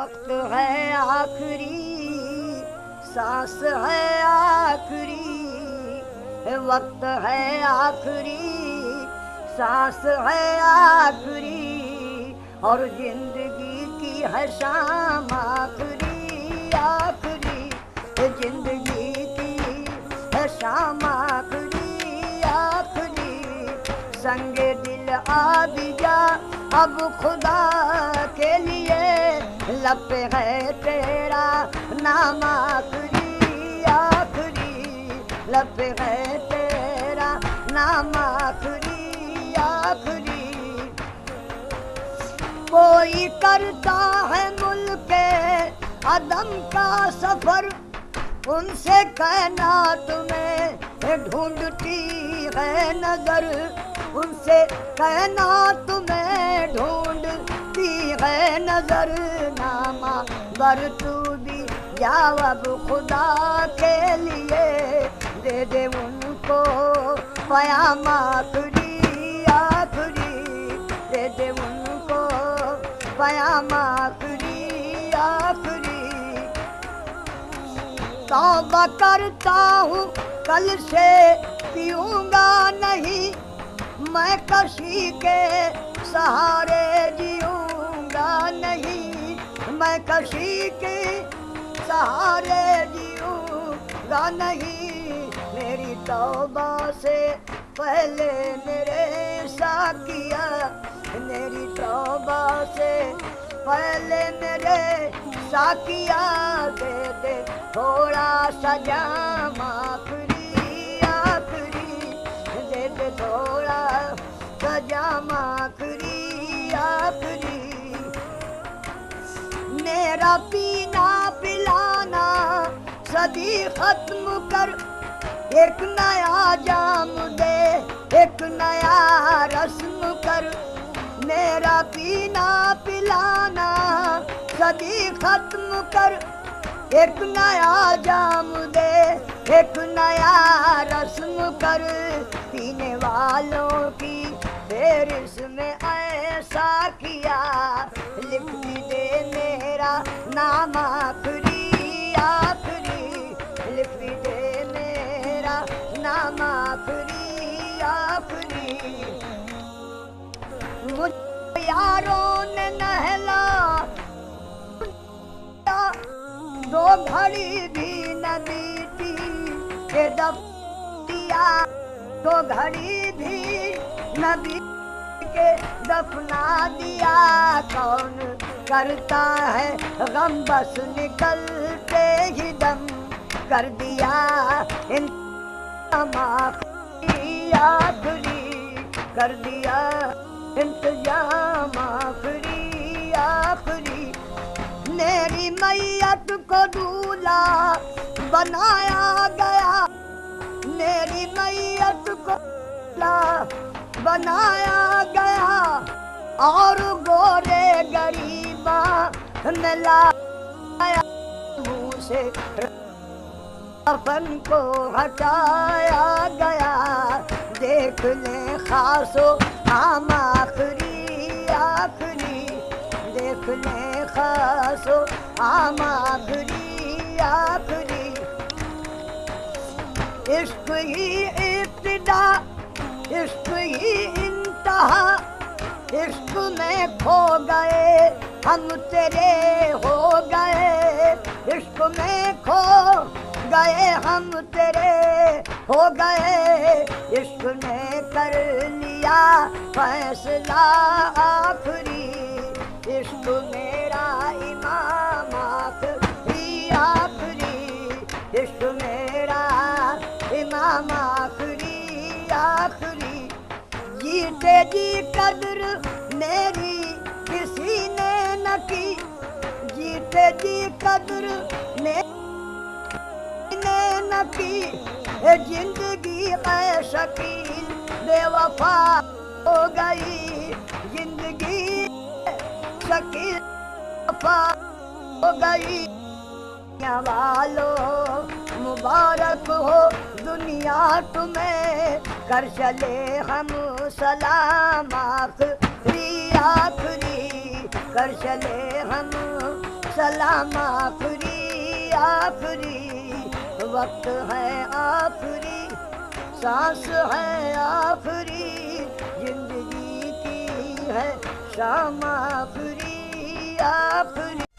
وقت ہے آخری سانس ہے آخری، وقت ہے آخری سانس ہے آخری، اور زندگی کی ہے شام آخری آخری، زندگی کی ہے شام آخری آخری، سنگ دل آ بھی جا اب خدا کے لیے، لب پہ ہے تیرا نام آخری آخری، لب پہ ہے تیرا نام آخری آخری، کوئی کرتا ہے ملک عدم کا سفر، ان سے کائنات میں ڈھونڈتی ہے نظر، ان سے کائنات میں ڈھونڈتی ہے نظر، نامہ بر تو بھی جواب خدا کے لیے، دے دے ان کو پیام آخری آخری، دے دے ان کو پیام آخری آخری، توبہ کرتا ہوں کل سے پیوں گا نہیں، میں کسی کے سہارے جیوں گا نہیں، میں کسی کے سہارے جیوں گا نہیں، میری توبہ سے پہلے میرے ساقیا، میری توبہ سے پہلے میرے ساقیا، دے دے تھوڑا سا جام آخری آخری، دے دے تھوڑا سا جام آخری آخری، میرا پینا پلانا صدی ختم کر، ایک نیا جام دے ایک نیا رسم کر، میرا پینا پلانا صدی ختم کر، ایک نیا جام دے ایک نیا رسم کر، پینے والوں کی فہرست میں ایسا کیا، لکھ بھی دے میرا نام آخری آخری، لکھ بھی دے میرا نام آخری آخری، مجھے یاروں نے نہلا دو گھڑی بھی نہ بیتی کہ دب دیا، دو گھڑی بھی نہ بیتی کہ دفنا دیا، کون کرتا ہے غم بس نکلتے ہی دم کر دیا، انتظام آخری آخری کر دیا، انتظام آخری آخری، میری میت کو دولہا بنایا گیا، میری میت کو دولہا بنایا گیا، اور گورے غریباں میں لایا، منہ سے کفن کو ہٹایا گیا، دیکھ لیں خاص و عام آخری آخری، دیکھ لیں خاص و عام آخری آخری، عشق ہی ابتدا عشق ہی انتہا، عشق میں کھو گئے ہم تیرے ہو گئے، عشق میں کھو گئے ہم تیرے ہو گئے، عشق نے کر لیا فیصلہ آخری، عشق میرا امام آخری آخری، عشق میرا امام آخری آخری، جیتے جی قدر میری کسی نے نہ کی، جیتے جی قدر میری نہ کی، زندگی ہے شکیل بے وفا ہو گئی، زندگی شکیل وفا ہو گئی، دنیا والوں مبارک ہو دنیا تمہیں، کر چلے ہم سلام آخری آخری، کر چلے ہم سلام آخری آخری وقت ہے آخری سانس ہے آخری زندگی کی ہے شام آخری آخری